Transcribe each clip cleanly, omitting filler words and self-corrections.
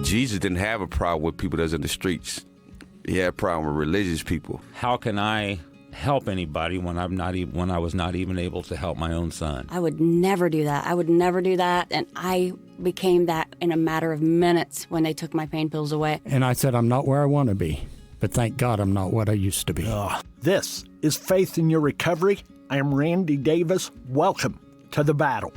Jesus didn't have a problem with people that's in the streets. He had a problem with religious people. How can I help anybody when I was not even able to help my own son? I would never do that. And I became that in a matter of minutes when they took my pain pills away. And I said, I'm not where I want to be, but thank God I'm not what I used to be. This is Faith in Your Recovery. I am Randy Davis. Welcome to the battle.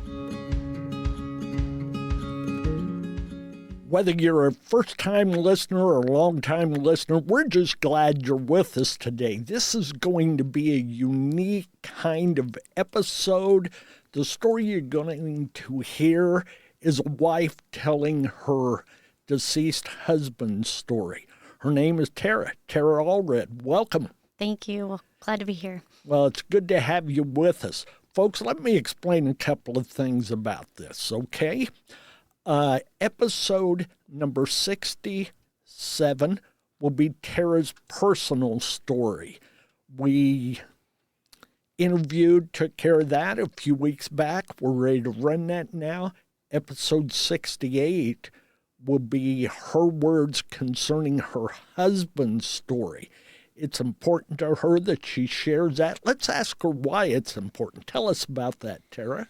Whether you're a first-time listener or a long-time listener, we're just glad you're with us today. This is going to be a unique kind of episode. The story you're going to hear is a wife telling her deceased husband's story. Her name is Tara Allred. Welcome. Thank you. Well, glad to be here. Well, it's good to have you with us. Folks, let me explain a couple of things about this, okay? Episode number 67 will be Tara's personal story. We took care of that a few weeks back. We're ready to run that now. Episode 68 will be her words concerning her husband's story. It's important to her that she shares that. Let's ask her why it's important. Tell us about that, Tara.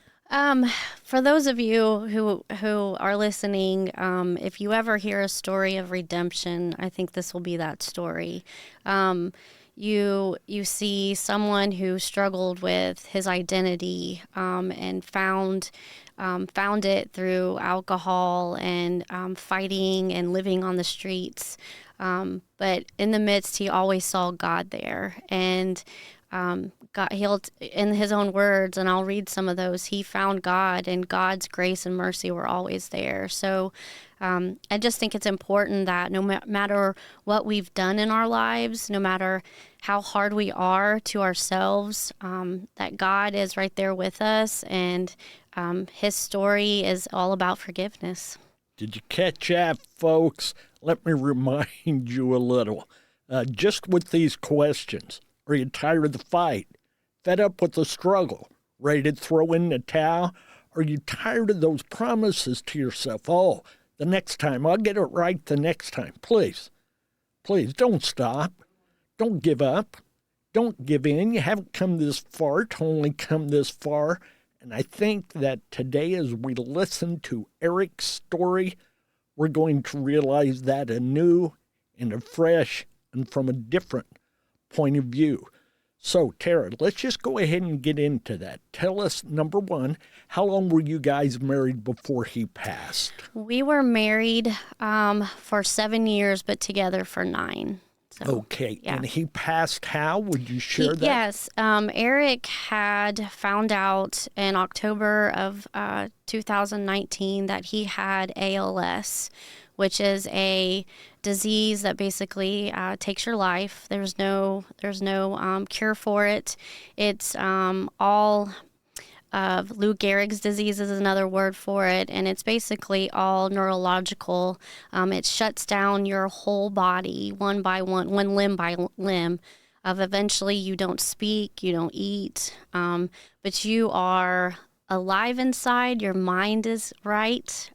For those of you who are listening, if you ever hear a story of redemption, I think this will be that story. You see someone who struggled with his identity and found it through alcohol and fighting and living on the streets. But in the midst, he always saw God there, and got healed in his own words, and I'll read some of those. He found God, and God's grace and mercy were always there. So I just think it's important that no matter what we've done in our lives, no matter how hard we are to ourselves, that God is right there with us, and his story is all about forgiveness. Did you catch that, folks? Let me remind you a little. Just with these questions. Are you tired of the fight? Fed up with the struggle? Ready to throw in the towel? Are you tired of those promises to yourself? Oh, the next time, I'll get it right the next time. Please, don't stop. Don't give up. Don't give in. You haven't come this far to only come this far. And I think that today, as we listen to Eric's story, we're going to realize that anew and afresh and from a different point of view. So, Tara, let's just go ahead and get into that. Tell us, number one, how long were you guys married before he passed? We were married for 7 years, but together for 9. So, okay, yeah. And he passed how? Would you share that? Yes. Eric had found out in October of 2019 that he had ALS, which is a disease that basically takes your life. There's no cure for it. It's all Lou Gehrig's disease is another word for it, and it's basically all neurological. It shuts down your whole body one by one limb by limb. Eventually, you don't speak, you don't eat, but you are alive inside. Your mind is right.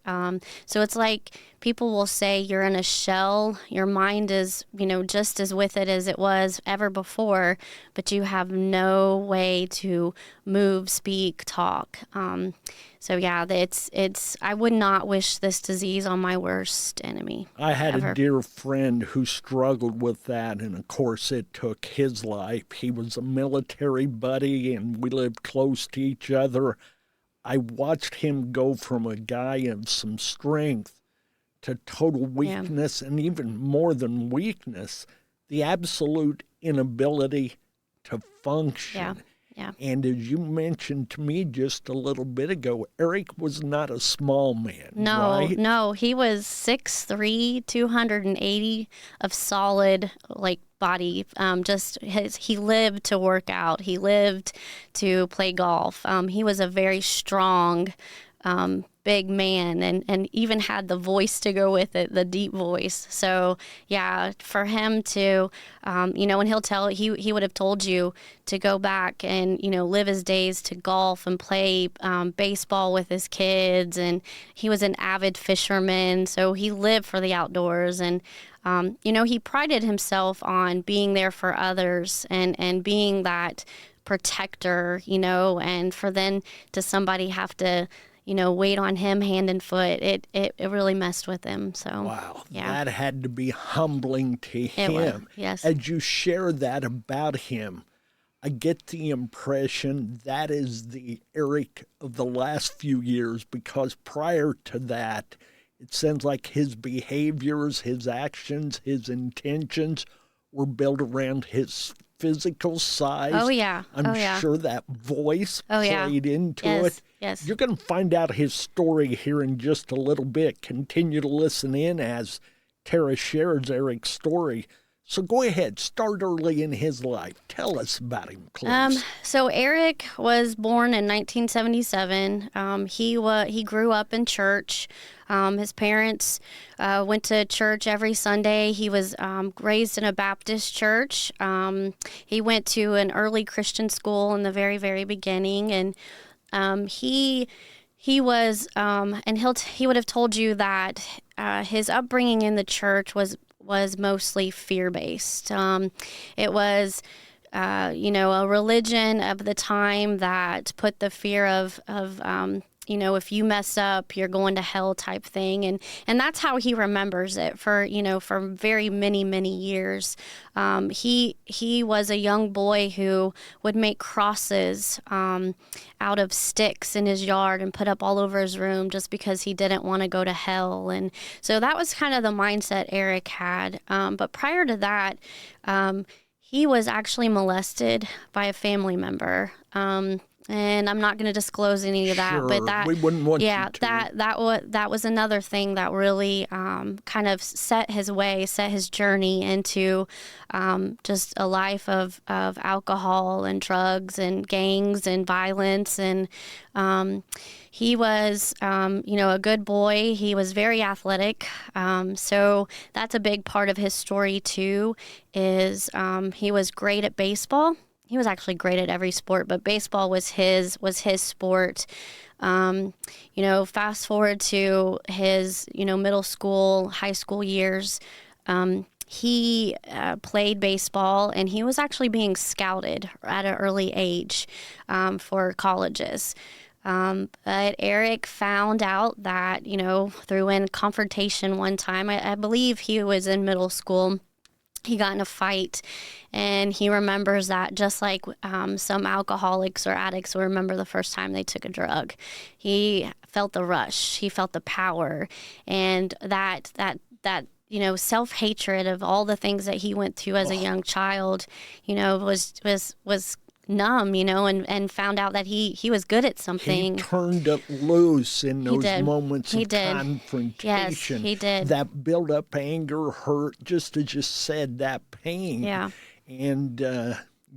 So it's like people will say you're in a shell. Your mind is, just as with it as it was ever before, but you have no way to move, speak, talk. So yeah, it's. I would not wish this disease on my worst enemy. I had ever. A dear friend who struggled with that, and of course it took his life. He was a military buddy, and we lived close to each other. I watched him go from a guy of some strength to total weakness, and even more than weakness, the absolute inability to function. Yeah. And as you mentioned to me just a little bit ago, Eric was not a small man, right? No, he was 6'3", 280 of solid, body. He lived to work out. He lived to play golf. He was a very strong big man, and even had the voice to go with it, the deep voice. So yeah, for him to, and he would have told you to go back and, live his days to golf and play baseball with his kids. And he was an avid fisherman, so he lived for the outdoors. And, he prided himself on being there for others and being that protector, and for then to somebody have to, wait on him hand and foot. It really messed with him. So wow, yeah. that had to be humbling to him. It was, yes. As you share that about him, I get the impression that is the Eric of the last few years, because prior to that, it sounds like his behaviors, his actions, his intentions were built around his physical size. Oh, yeah. I'm sure that voice played into it. Yes. You're going to find out his story here in just a little bit. Continue to listen in as Tara shares Eric's story. So go ahead, start early in his life. Tell us about him, please. So Eric was born in 1977. He grew up in church. His parents went to church every Sunday. He was raised in a Baptist church. He went to an early Christian school in the very, very beginning, and he was, and he would have told you that his upbringing in the church was mostly fear-based. It was, a religion of the time that put the fear of if you mess up, you're going to hell type thing. And that's how he remembers it for very many, many years. He was a young boy who would make crosses out of sticks in his yard and put up all over his room just because he didn't want to go to hell. And so that was kind of the mindset Eric had. But prior to that, he was actually molested by a family member. And I'm not going to disclose any of that, but that we wouldn't want you to. that was another thing that really kind of set his journey into just a life of alcohol and drugs and gangs and violence. And he was, a good boy. He was very athletic. So that's a big part of his story too. Is he was great at baseball. He was actually great at every sport, but baseball was his sport. Fast forward to his, middle school, high school years, he played baseball, and he was actually being scouted at an early age for colleges. But Eric found out that, through a confrontation one time, I believe he was in middle school. He got in a fight, and he remembers that just like some alcoholics or addicts will remember the first time they took a drug. He felt the rush. He felt the power, and that self-hatred of all the things that he went through as a young child, was numb, and found out that he was good at something. He turned it loose in those moments of confrontation. Yes, he did. That built up anger, hurt, just as you said, that pain. Yeah. And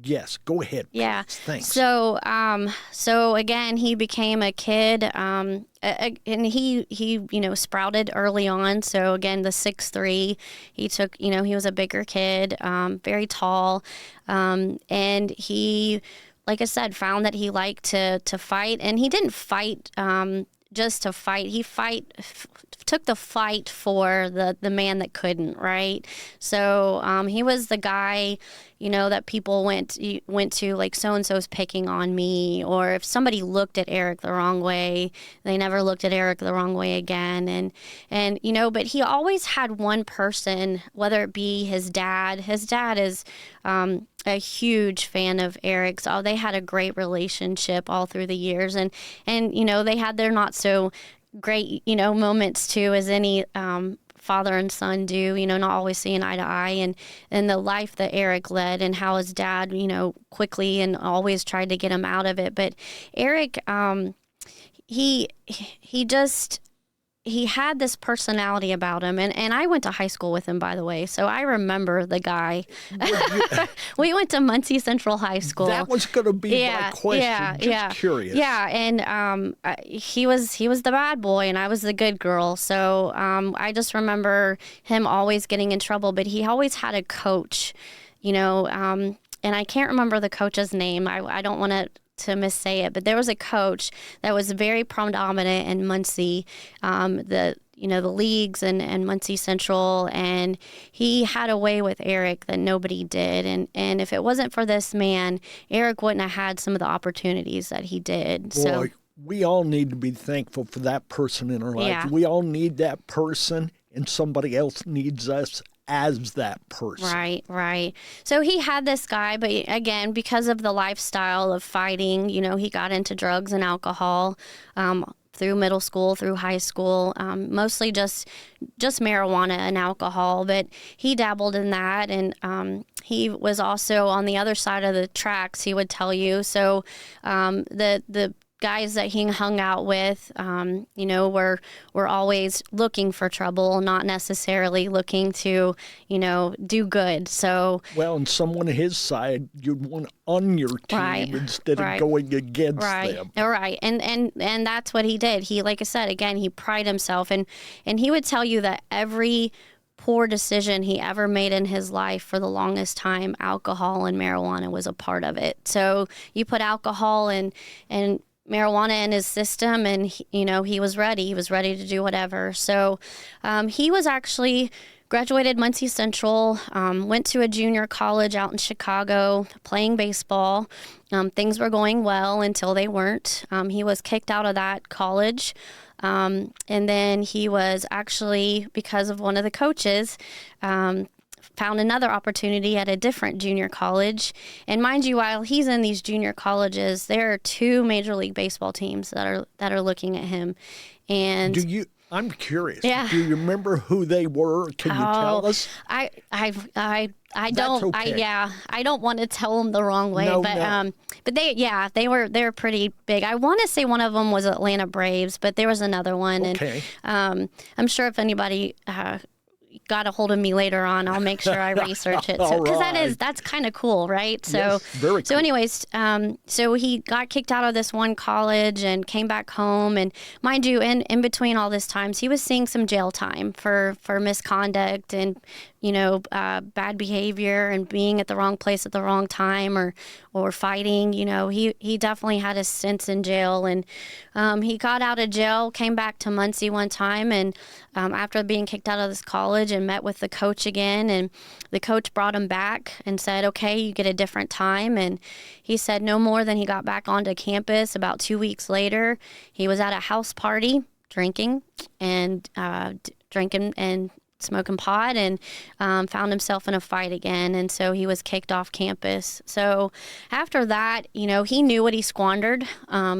yes, go ahead. Please. Yeah. Thanks. So again, he became a kid, and he sprouted early on. So again, the 6'3", he took, he was a bigger kid, very tall, and he, like I said, found that he liked to fight, and he didn't fight just to fight. He took the fight for the man that couldn't, right? So he was the guy, that people went to, like, so-and-so's picking on me, or if somebody looked at Eric the wrong way, they never looked at Eric the wrong way again. And but he always had one person, whether it be his dad. His dad is a huge fan of Eric's. Oh, they had a great relationship all through the years, and they had their not so great moments too, as any father and son do, not always seeing eye to eye, and the life that Eric led, and how his dad quickly and always tried to get him out of it. But Eric, he just he had this personality about him, and I went to high school with him, by the way, so I remember the guy. We went to Muncie Central High School. That was going to be my question. Just curious. Yeah, and he was the bad boy, and I was the good girl. So I just remember him always getting in trouble, but he always had a coach, and I can't remember the coach's name. I don't want to missay it, but there was a coach that was very predominant in Muncie, the leagues and Muncie Central, and he had a way with Eric that nobody did, and if it wasn't for this man, Eric wouldn't have had some of the opportunities that he did. Boy, so we all need to be thankful for that person in our life. Yeah. We all need that person, and somebody else needs us as that person. Right. So he had this guy, but again, because of the lifestyle of fighting, he got into drugs and alcohol through middle school, through high school, mostly just marijuana and alcohol, but he dabbled in that, and he was also on the other side of the tracks, he would tell you. So the guys that he hung out with, were always looking for trouble, not necessarily looking to, do good. So, well, and someone his side, you'd want on your team instead of going against them. Right. And that's what he did. He, like I said, again, he prided himself, and he would tell you that every poor decision he ever made in his life, for the longest time, alcohol and marijuana was a part of it. So you put alcohol and marijuana in his system, and he was ready. He was ready to do whatever. So he was actually graduated Muncie Central, went to a junior college out in Chicago, playing baseball. Things were going well until they weren't. He was kicked out of that college. And then he was actually, because of one of the coaches, found another opportunity at a different junior college. And mind you, while he's in these junior colleges, there are 2 Major League Baseball teams that are looking at him. And I'm curious. Yeah. Do you remember who they were? Can you tell us? I That's don't. okay. I don't want to tell them the wrong way, No. but they were pretty big. I want to say one of them was Atlanta Braves, but there was another one. Okay. And I'm sure if anybody got a hold of me later on, I'll make sure I research it, because that's kind of cool, right? So Yes, very cool. So anyways, so he got kicked out of this one college and came back home, and mind you, in between all this times, he was seeing some jail time for misconduct and bad behavior and being at the wrong place at the wrong time or fighting. He definitely had his stints in jail, and he got out of jail, came back to Muncie one time, and after being kicked out of this college, and met with the coach again, and the coach brought him back and said, okay, you get a different time. And he said no more than he got back onto campus. About 2 weeks later, he was at a house party drinking and smoking pot, and found himself in a fight again, and so he was kicked off campus. So after that, he knew what he squandered,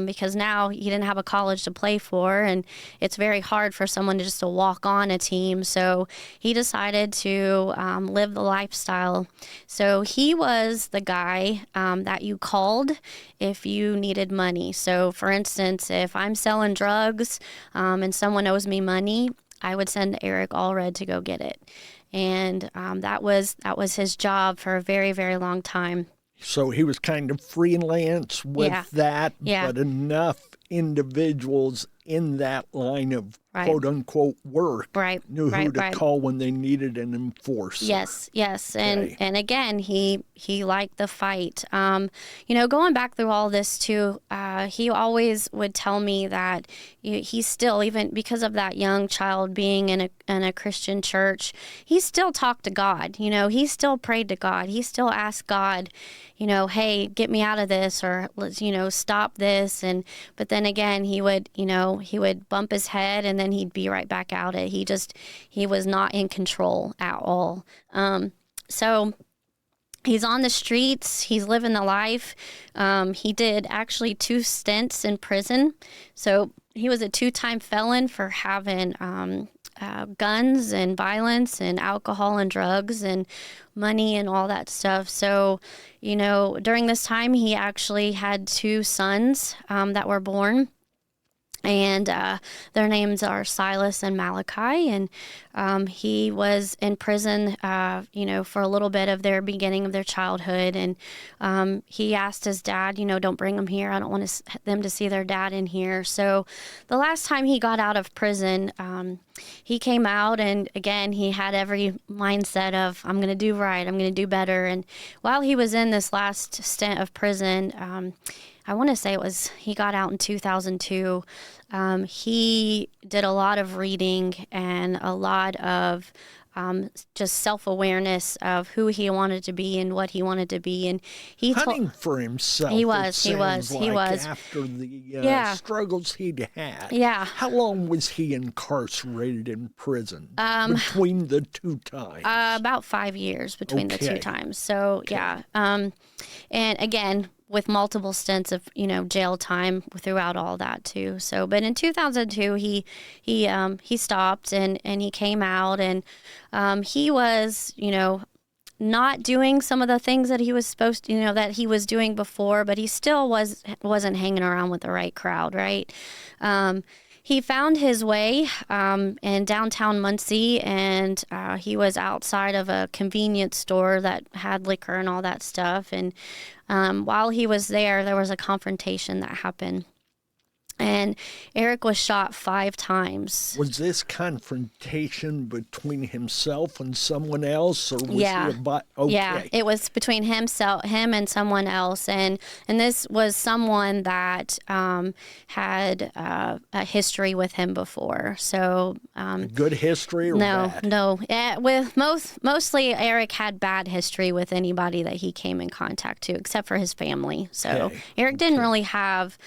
because now he didn't have a college to play for, and it's very hard for someone to walk on a team. So he decided to live the lifestyle. So he was the guy that you called if you needed money. So for instance, if I'm selling drugs and someone owes me money, I would send Eric Allred to go get it. And that was his job for a very, very long time. So he was kind of freelance with that, but enough individuals in that line of quote-unquote work knew who to call when they needed an enforcer. Yes. Okay. And again, he liked the fight. Going back through all this too, he always would tell me that he still, even because of that young child being in a Christian church, he still talked to God. He still prayed to God. He still asked God, hey, get me out of this, or let's, stop this. But then again, he would bump his head, and then he'd be right back out it. He was not in control at all. So he's on the streets. He's living the life. He did actually 2 stints in prison. So he was a 2-time felon for having guns and violence and alcohol and drugs and money and all that stuff. So, during this time, he actually had 2 sons that were born. And their names are Silas and Malachi. And he was in prison, for a little bit of their beginning of their childhood. And he asked his dad, don't bring them here. I don't want them to see their dad in here. So the last time he got out of prison, he came out, and again, he had every mindset of, I'm going to do right, I'm going to do better. And while he was in this last stint of prison, I want to say he got out in 2002. He did a lot of reading and a lot of just self-awareness of who he wanted to be and what he wanted to be. And he hunting for himself. He was. After the struggles he'd had. Yeah. How long was he incarcerated in prison between the two times? About 5 years between the two times. So, yeah. And again, with multiple stints of, jail time throughout all that too. So, but in 2002, he stopped and he came out, and he was, not doing some of the things that he was supposed to, that he was doing before, but he still wasn't hanging around with the right crowd, right? He found his way in downtown Muncie, and he was outside of a convenience store that had liquor and all that stuff. And while he was there was a confrontation that happened. And Eric was shot 5 times. Was this confrontation between himself and someone else, or was he okay? Yeah, it was between him and someone else, and this was someone that had a history with him before. So good history or bad? No. With mostly Eric had bad history with anybody that he came in contact to, except for his family. So Eric didn't really have.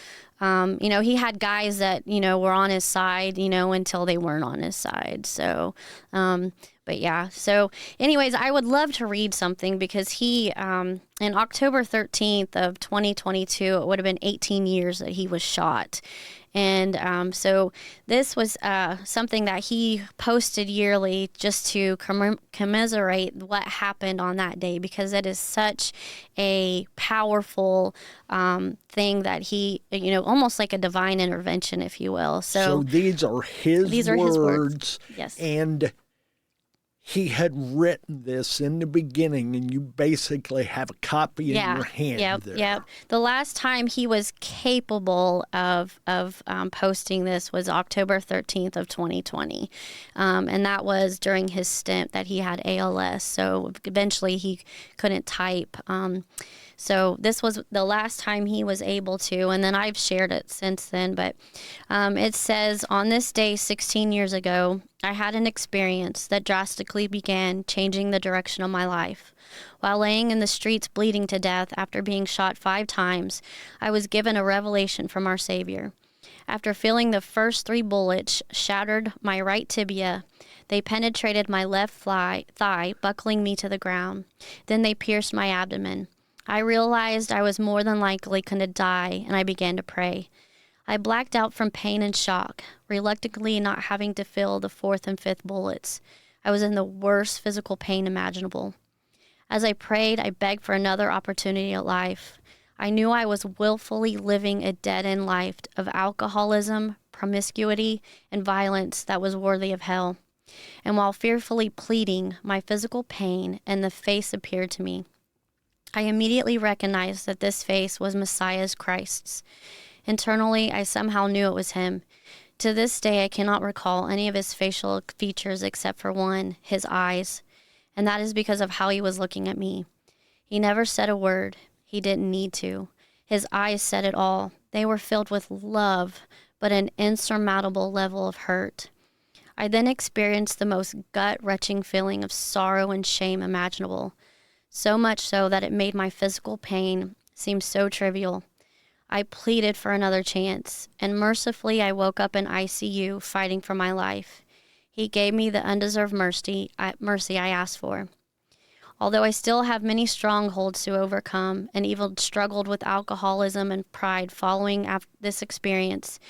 He had guys that, were on his side, until they weren't on his side. So, but yeah. So anyways, I would love to read something because he, in October 13th of 2022, it would have been 18 years that he was shot. And so this was something that he posted yearly just to commiserate what happened on that day, because it is such a powerful thing that he, almost like a divine intervention, if you will. So these are his words. Yes. And he had written this in the beginning, and you basically have a copy in your hand there. Yep. The last time he was capable of posting this was October 13th of 2020. And that was during his stint that he had ALS. So eventually he couldn't type. So this was the last time he was able to, and then I've shared it since then. But it says, on this day 16 years ago, I had an experience that drastically began changing the direction of my life. While laying in the streets bleeding to death after being shot 5 times, I was given a revelation from our Savior. After feeling the first 3 bullets shattered my right tibia, they penetrated my left thigh, buckling me to the ground. Then they pierced my abdomen. I realized I was more than likely going to die, and I began to pray. I blacked out from pain and shock, reluctantly not having to feel the 4th and 5th bullets. I was in the worst physical pain imaginable. As I prayed, I begged for another opportunity at life. I knew I was willfully living a dead-end life of alcoholism, promiscuity, and violence that was worthy of hell. And while fearfully pleading, my physical pain and the face appeared to me. I immediately recognized that this face was Messiah's Christ's. Internally, I somehow knew it was him. To this day, I cannot recall any of his facial features except for one, his eyes, and that is because of how he was looking at me. He never said a word. He didn't need to. His eyes said it all. They were filled with love, but an insurmountable level of hurt. I then experienced the most gut-wrenching feeling of sorrow and shame imaginable. So much so that it made my physical pain seem so trivial. I pleaded for another chance, and mercifully I woke up in ICU fighting for my life. He gave me the undeserved mercy I asked for. Although I still have many strongholds to overcome and even struggled with alcoholism and pride following this experience,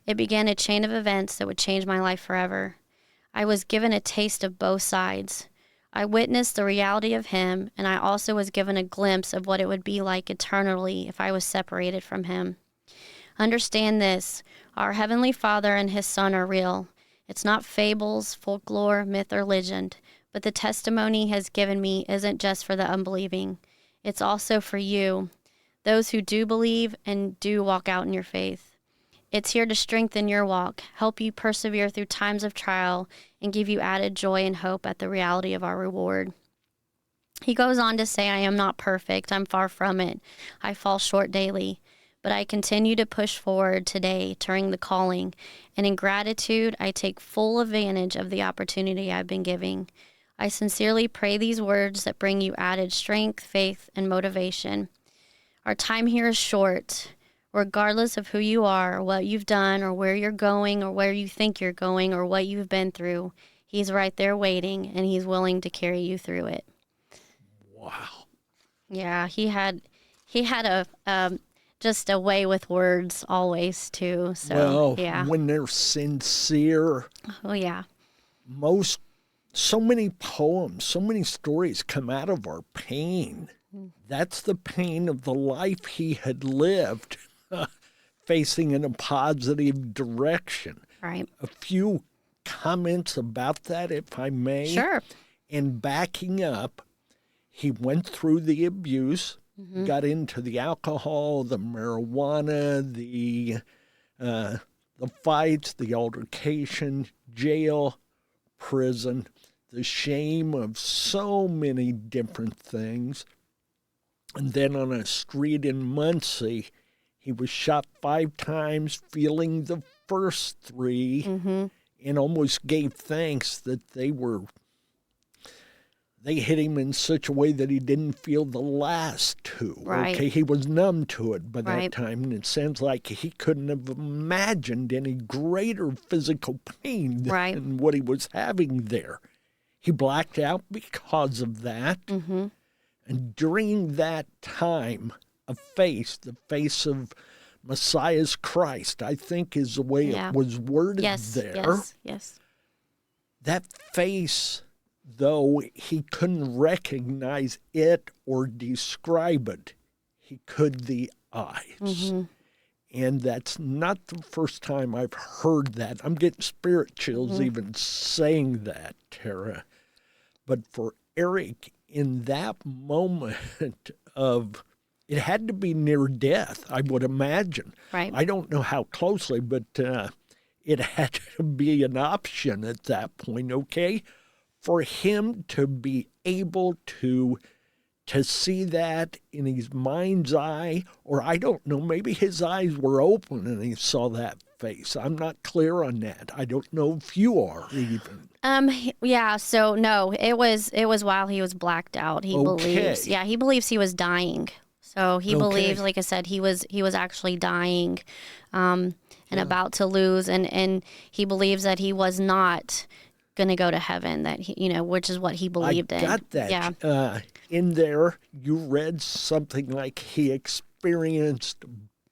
it began a chain of events that would change my life forever. I was given a taste of both sides. I witnessed the reality of him, and I also was given a glimpse of what it would be like eternally if I was separated from him. Understand this. Our Heavenly Father and His Son are real. It's not fables, folklore, myth, or legend, but the testimony He has given me isn't just for the unbelieving. It's also for you, those who do believe and do walk out in your faith. It's here to strengthen your walk, help you persevere through times of trial, and give you added joy and hope at the reality of our reward. He goes on to say, I am not perfect. I'm far from it. I fall short daily. But I continue to push forward today, turning the calling. And in gratitude, I take full advantage of the opportunity I've been giving. I sincerely pray these words that bring you added strength, faith, and motivation. Our time here is short. Regardless of who you are, or what you've done, or where you're going, or where you think you're going, or what you've been through, He's right there waiting, and He's willing to carry you through it. Wow. Yeah, he had a just a way with words always too. So Well, yeah. when they're sincere, Oh yeah. so many poems, so many stories come out of our pain. That's the pain of the life he had lived, facing in a positive direction. Right. A few comments about that, if I may. Sure. And backing up, he went through the abuse, got into the alcohol, the marijuana, the fights, the altercation, jail, prison, the shame of so many different things. And then on a street in Muncie, he was shot 5 times, feeling the first 3, and almost gave thanks that they hit him in such a way that he didn't feel the last 2. Right. Okay, he was numb to it by that Right. time, and it sounds like he couldn't have imagined any greater physical pain than Right. what he was having there. He blacked out because of that. And during that time, the face of Messiah's Christ, I think is the way Yeah. it was worded Yes. there. Yes. That face, though he couldn't recognize it or describe it, he could the eyes. And that's not the first time I've heard that. I'm getting spirit chills even saying that, Tara. But for Eric, in that moment of, it had to be near death, I would imagine. Right. I don't know how closely, but it had to be an option at that point, okay? For him to be able to see that in his mind's eye, or I don't know, maybe his eyes were open and he saw that face. I'm not clear on that. I don't know if you are even. Yeah, so no, it was while he was blacked out. He believes. Yeah, he believes he was dying. So he believes, like I said, he was actually dying and about to lose, and he believes that he was not going to go to heaven, that he, which is what he believed in. I got that. Yeah. In there, you read something like he experienced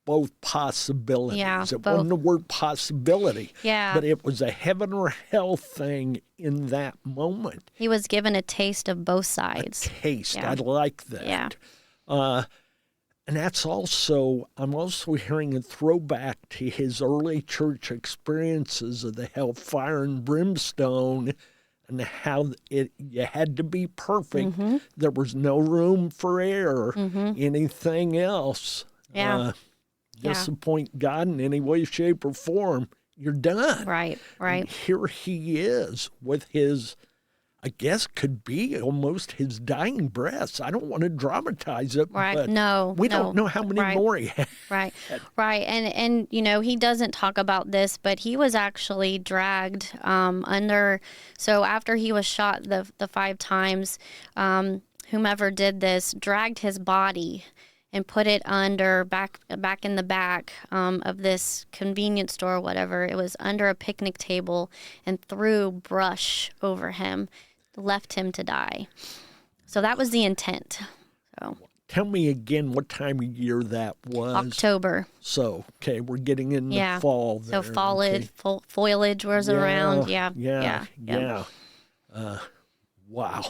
both possibilities. Yeah, it both. wasn't the word possibility. Yeah. But it was a heaven or hell thing in that moment. He was given a taste of both sides. Taste. Yeah. I like that. Yeah. And that's also, I'm also hearing a throwback to his early church experiences of the hellfire and brimstone and how you had to be perfect. There was no room for error, anything else. Yeah. Disappoint God in any way, shape, or form, you're done. Right. And here he is with his, I guess could be almost his dying breaths. I don't want to dramatize it, Right. but No. we don't know how many more he had. Right. And he doesn't talk about this, but he was actually dragged under. So after he was shot the 5 times, whomever did this dragged his body and put it under back in the back of this convenience store or whatever. It was under a picnic table and threw brush over him, left him to die. So that was the intent. So Tell me again what time of year that was. October. So, okay, we're getting in the fall there. So foliage was around. Yeah. Wow.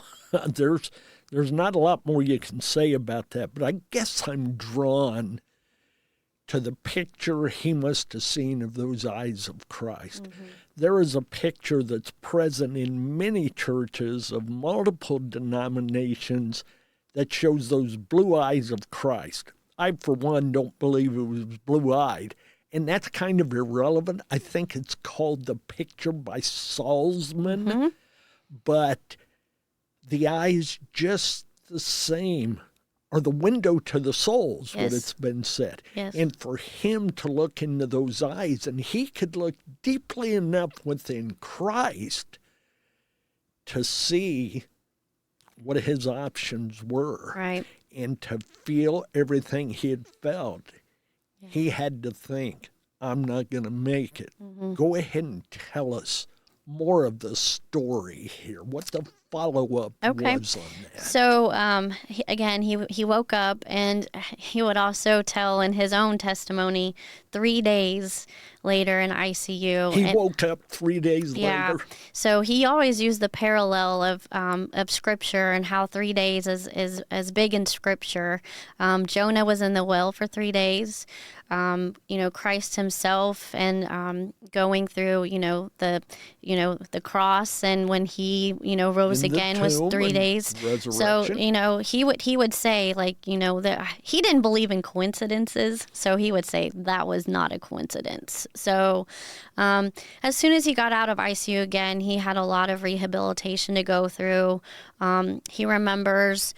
There's not a lot more you can say about that, but I guess I'm drawn to the picture he must have seen of those eyes of Christ. There is a picture that's present in many churches of multiple denominations that shows those blue eyes of Christ. I, for one, don't believe it was blue-eyed, and that's kind of irrelevant. I think it's called The Picture by Salzman, but the eyes just the same are the window to the soul, is what it's been said. Yes. And for him to look into those eyes, and he could look deeply enough within Christ to see what his options were. Right. And to feel everything he had felt. He had to think, I'm not going to make it. Go ahead and tell us more of the story here, what the follow-up was on that. So, he woke up, and he would also tell in his own testimony 3 days later in ICU. He woke up 3 days later. So he always used the parallel of Scripture and how 3 days is as big in Scripture. Jonah was in the well for 3 days. Christ himself, and going through the cross, and when he rose again was 3 days. So he would say, like, that he didn't believe in coincidences, so he would say that was not a coincidence. So as soon as he got out of ICU again, he had a lot of rehabilitation to go through. He remembers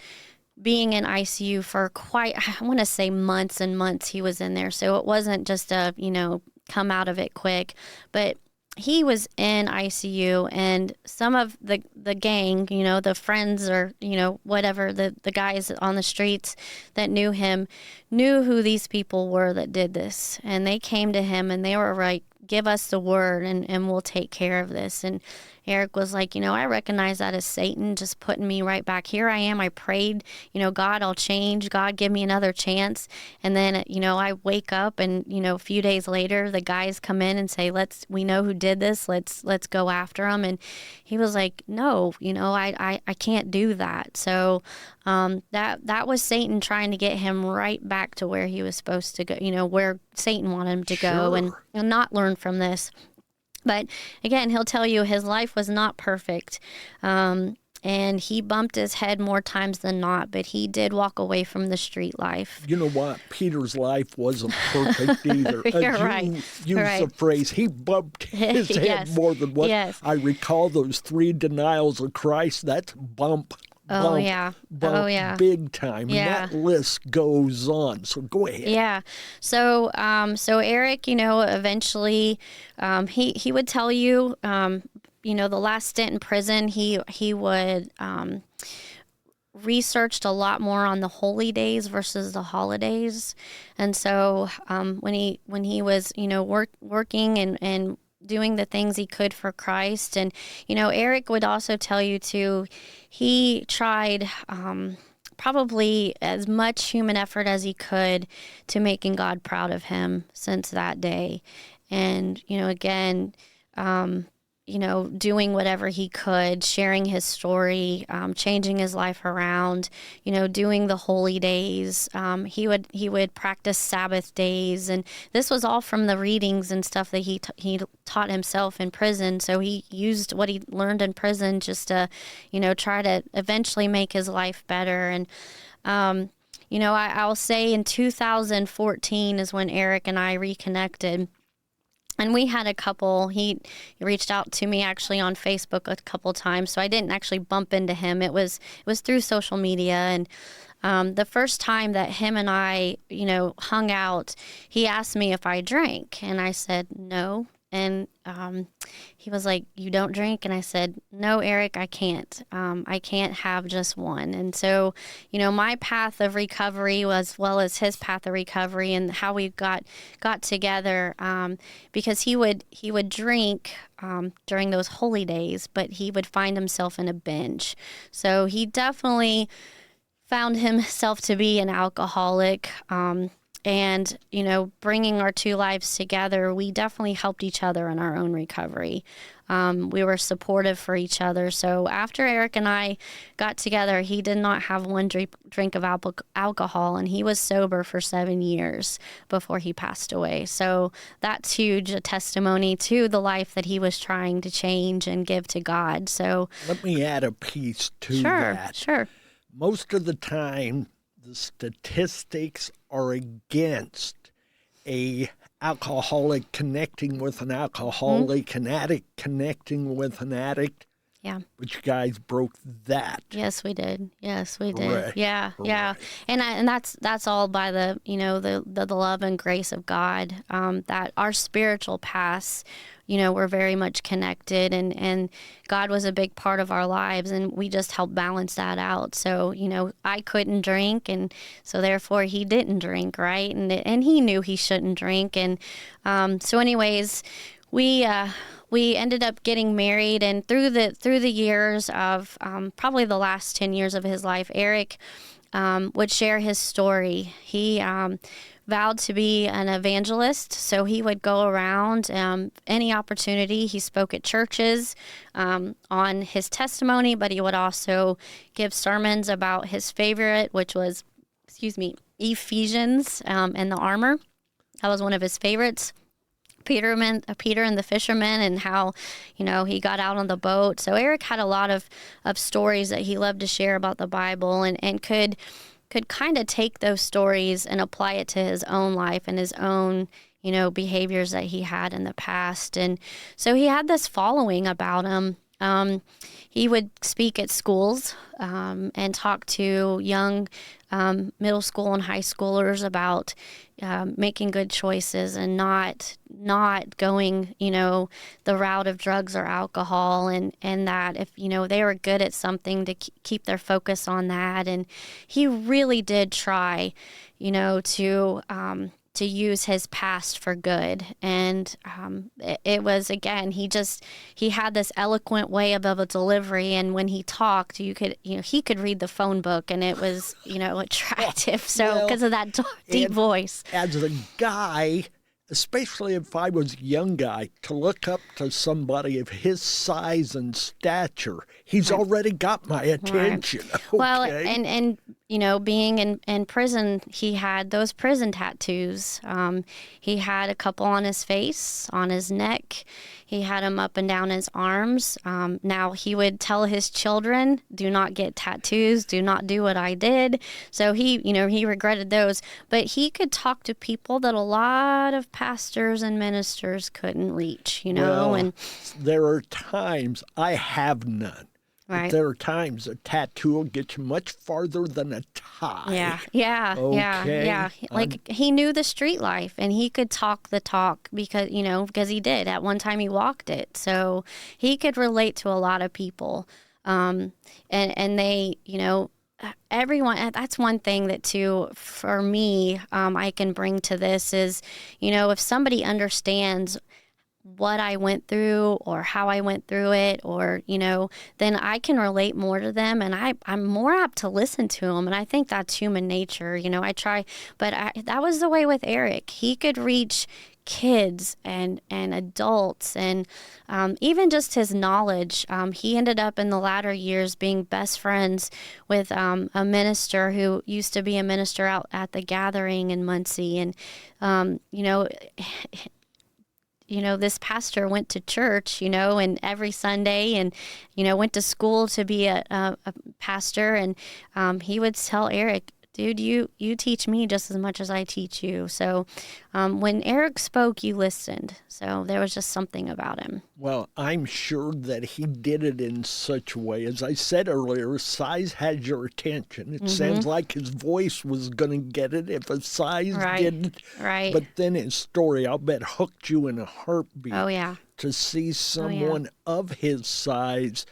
being in ICU for I want to say months and months he was in there. So it wasn't just come out of it quick, but he was in ICU, and some of the gang, the friends or, whatever, the guys on the streets that knew him, knew who these people were that did this. And they came to him and they were like, give us the word and we'll take care of this. And Eric was like, I recognize that as Satan just putting me right back. Here I am. I prayed, God, I'll change. God, give me another chance. And then, I wake up and, a few days later, the guys come in and say, we know who did this. Let's go after them. And he was like, no, I can't do that. So that was Satan trying to get him right back to where he was supposed to go, where Satan wanted him to go and not learn from this. But again, he'll tell you his life was not perfect. And he bumped his head more times than not, but he did walk away from the street life. You know what? Peter's life wasn't perfect either. You're right. You use the phrase, he bumped his head more than once. Yes. I recall those 3 denials of Christ. That's bump, big time. Yeah. And that list goes on. So go ahead. Yeah. So Eric, eventually he would tell you, the last stint in prison, he would researched a lot more on the holy days versus the holidays. And so when he was, working and doing the things he could for Christ. And, Eric would also tell you too, he tried probably as much human effort as he could to making God proud of him since that day. And, again, doing whatever he could, sharing his story, changing his life around, doing the holy days. He would practice Sabbath days, and this was all from the readings and stuff that he taught himself in prison. So he used what he learned in prison just to, try to eventually make his life better. And I'll say in 2014 is when Eric and I reconnected. And we had a couple, he reached out to me actually on Facebook a couple times, so I didn't actually bump into him. It was through social media. And the first time that him and I, hung out, he asked me if I drank. And I said, no. And he was like, you don't drink? And I said, no, Eric, I can't. I can't have just one. And so, my path of recovery was, as well as his path of recovery and how we got together, because he would drink during those holy days, but he would find himself in a binge. So he definitely found himself to be an alcoholic. And, bringing our two lives together, we definitely helped each other in our own recovery. We were supportive for each other. So after Eric and I got together, he did not have one drink of alcohol, and he was sober for 7 years before he passed away. So that's huge, a testimony to the life that he was trying to change and give to God. So let me add a piece to that. Sure. Most of the time, the statistics are against a alcoholic connecting with an alcoholic, an addict connecting with an addict. Yeah. But you guys broke that. Yes, we did. Hooray. Yeah. Hooray. And that's all by the the love and grace of God. That our spiritual paths, we're very much connected, and God was a big part of our lives, and we just helped balance that out. So, I couldn't drink, and so therefore he didn't drink, right? And he knew he shouldn't drink, and so anyways, we ended up getting married, and through the years of probably the last 10 years of his life, Eric would share his story. He vowed to be an evangelist, so he would go around any opportunity. He spoke at churches on his testimony, but he would also give sermons about his favorite, which was, Ephesians and the armor. That was one of his favorites. Peter and the fisherman, and how, he got out on the boat. So Eric had a lot of stories that he loved to share about the Bible, and could kind of take those stories and apply it to his own life and his own, behaviors that he had in the past. And so he had this following about him. He would speak at schools and talk to young middle school and high schoolers about making good choices and not going, the route of drugs or alcohol, and that if, they were good at something, to keep their focus on that. And he really did try, to use his past for good. And it was, again, he had this eloquent way of a delivery, and when he talked, he could read the phone book, and it was, attractive. So because of that deep voice. As a guy, especially if I was a young guy, to look up to somebody of his size and stature, he's already got my attention. Right. Okay? Well, and being in prison, he had those prison tattoos. He had a couple on his face, on his neck. He had them up and down his arms. Now, he would tell his children, do not get tattoos, do not do what I did. So he regretted those. But he could talk to people that a lot of pastors and ministers couldn't reach, Well, and there are times, I have none. right. But there are times a tattoo will get you much farther than a tie. Yeah. Okay. Like, he knew the street life, and he could talk the talk because he did. At one time he walked it. So he could relate to a lot of people. And they, everyone, that's one thing that too, for me, I can bring to this is, if somebody understands what I went through or how I went through it, or, then I can relate more to them, and I'm more apt to listen to them. And I think that's human nature. I try, but that was the way with Eric. He could reach kids and adults, and even just his knowledge. He ended up in the latter years being best friends with a minister who used to be a minister out at the Gathering in Muncie. And, this pastor went to church, and every Sunday, and, went to school to be a pastor. And he would tell Eric, dude, you teach me just as much as I teach you. So when Eric spoke, you listened. So there was just something about him. Well, I'm sure that he did it in such a way. As I said earlier, size has your attention. It sounds like his voice was going to get it if a size didn't. Right. But then his story, I'll bet, hooked you in a heartbeat. Oh, yeah. To see someone of his size.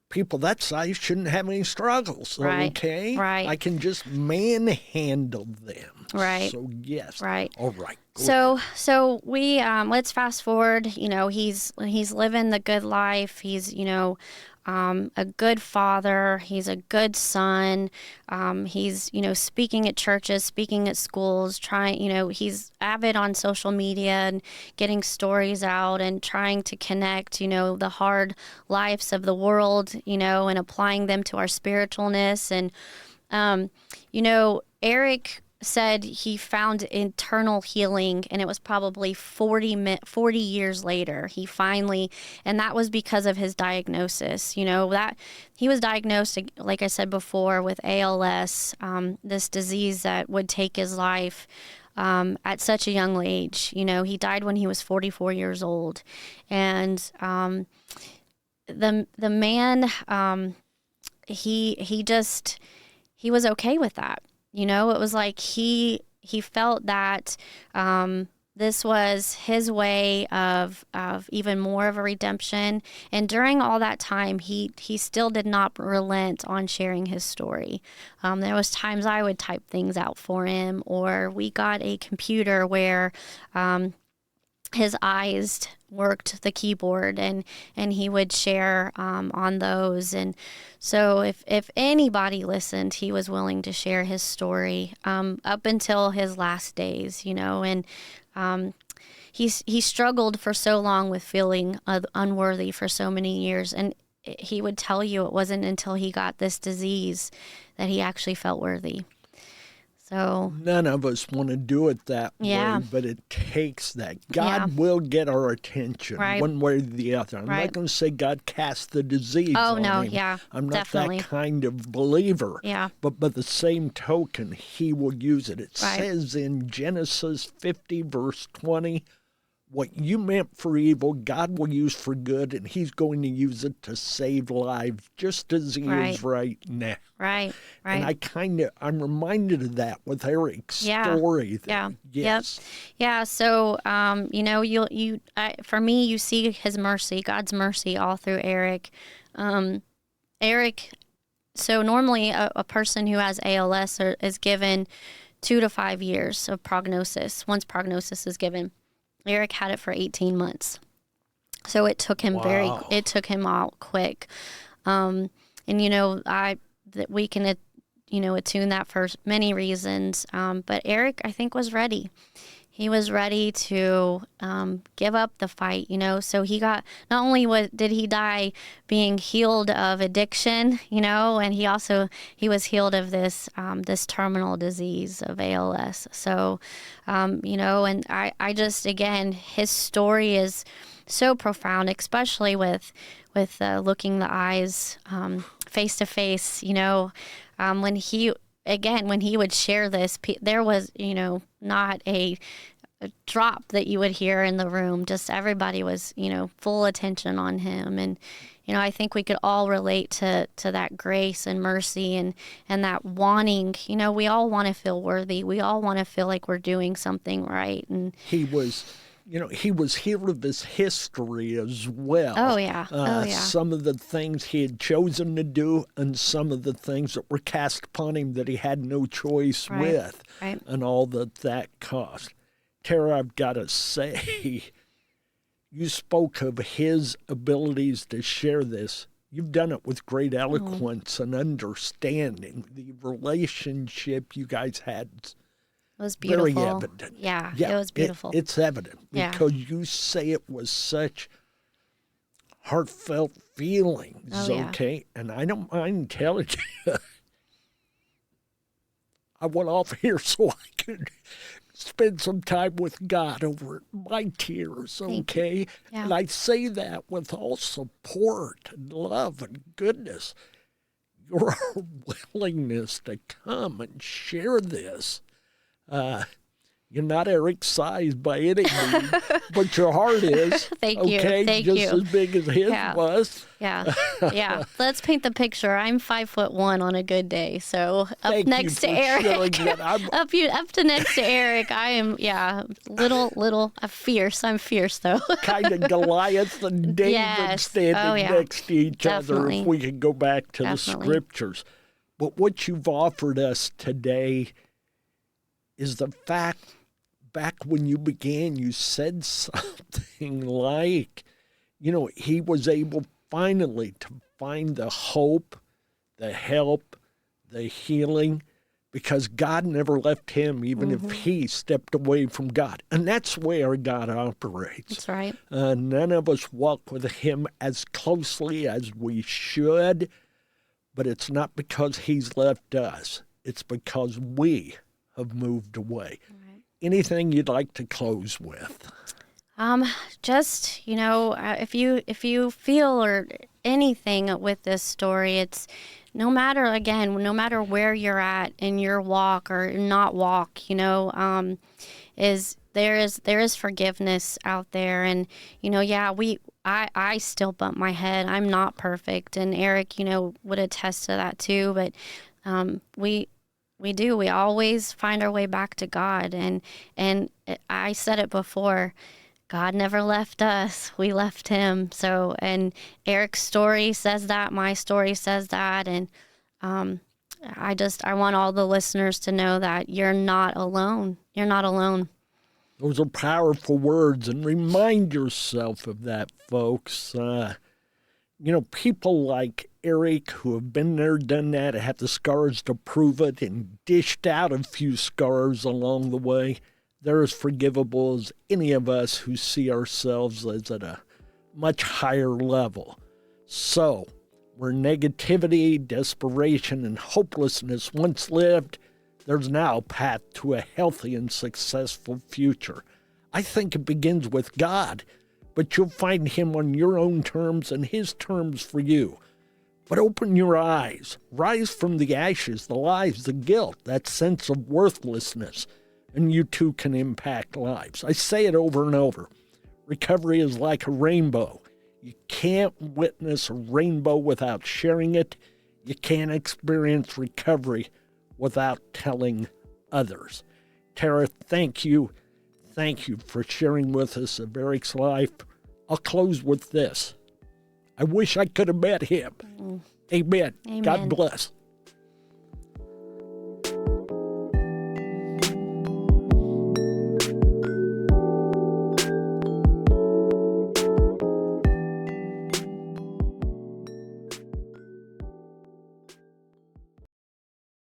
People that size shouldn't have any struggles, okay? Right. I can just manhandle them. Right. So, yes. Right. All right. So we let's fast forward. You know, he's living the good life. He's a good father. He's a good son. He's speaking at churches, speaking at schools. He's avid on social media and getting stories out and trying to connect the hard lives of the world and applying them to our spiritualness. And Eric said he found internal healing, and it was probably 40 years later he finally, and that was because of his diagnosis. That he was diagnosed, like I said before, with ALS, this disease that would take his life at such a young age. He died when he was 44 years old, and the man, he was okay with that. It was like he felt that this was his way of even more of a redemption. And during all that time, he still did not relent on sharing his story. There was times I would type things out for him, or we got a computer where his eyes worked the keyboard, and he would share on those. And so if anybody listened, he was willing to share his story up until his last days, and he struggled for so long with feeling unworthy for so many years. And he would tell you it wasn't until he got this disease that he actually felt worthy. So none of us want to do it that way, but it takes that. God will get our attention one way or the other. I'm not going to say God cast the disease on him. I'm not definitely that kind of believer. Yeah. But by the same token, he will use it. It says in Genesis 50, verse 20, what you meant for evil, God will use for good, and he's going to use it to save lives, just as he is right now. Right. And I'm reminded of that with Eric's story. Yes. Yeah. So, for me, you see his mercy, God's mercy all through Eric. Eric, so normally a person who has ALS is given 2 to 5 years of prognosis, once prognosis is given. Eric had it for 18 months. So it took him it took him out quick. And, that we can, attune that for many reasons. But Eric, I think, was ready. He was ready to give up the fight, So he got, not only did he die being healed of addiction, and he was healed of this terminal disease of ALS. So, and I just, again, his story is so profound, especially with looking the eyes face to face, when he would share this, there was, not a drop that you would hear in the room. Just everybody was, full attention on him. And, I think we could all relate to that grace and mercy and that wanting, we all want to feel worthy. We all want to feel like we're doing something right. And he was healed of his history as well. Oh, yeah. Some of the things he had chosen to do and some of the things that were cast upon him that he had no choice with and all that cost. Tara, I've got to say, you spoke of his abilities to share this. You've done it with great eloquence and understanding. The relationship you guys had, it was beautiful. Very evident. Yeah, it was beautiful. It's evident because you say it was such heartfelt feelings, okay? And I don't mind telling you, I went off here so I could spend some time with God over my tears, okay? Yeah. And I say that with all support and love and goodness. Your willingness to come and share this. You're not Eric's size by any means, but your heart is. Thank you. Just as big as his was. Yeah. Let's paint the picture. I'm 5'1" on a good day, so up next to Eric, up to next to Eric, I am little fierce. I'm fierce though. Kind of Goliath and David standing next to each other. If we can go back to the scriptures, but what you've offered us today is the fact back when you began, you said something like, he was able finally to find the hope, the help, the healing, because God never left him, even if he stepped away from God. And that's where God operates. That's right. None of us walk with him as closely as we should, but it's not because he's left us. It's because we have moved away. Right. Anything you'd like to close with? Just, if you feel or anything with this story, it's no matter where you're at in your walk or not walk, there is forgiveness out there. And, I still bump my head. I'm not perfect. And Eric, would attest to that too. But, we do. We always find our way back to God. And I said it before, God never left us. We left him. So, and Eric's story says that. My story says that. And I want all the listeners to know that you're not alone. You're not alone. Those are powerful words, and remind yourself of that, folks. People like Eric who have been there, done that, have the scars to prove it, and dished out a few scars along the way. They're as forgivable as any of us who see ourselves as at a much higher level. So, where negativity, desperation, and hopelessness once lived, there's now a path to a healthy and successful future. I think it begins with God, but you'll find him on your own terms and his terms for you. But open your eyes. Rise from the ashes, the lies, the guilt, that sense of worthlessness, and you too can impact lives. I say it over and over. Recovery is like a rainbow. You can't witness a rainbow without sharing it. You can't experience recovery without telling others. Tara, thank you. Thank you for sharing with us of Eric's life. I'll close with this. I wish I could have met him. Amen. Amen. God bless.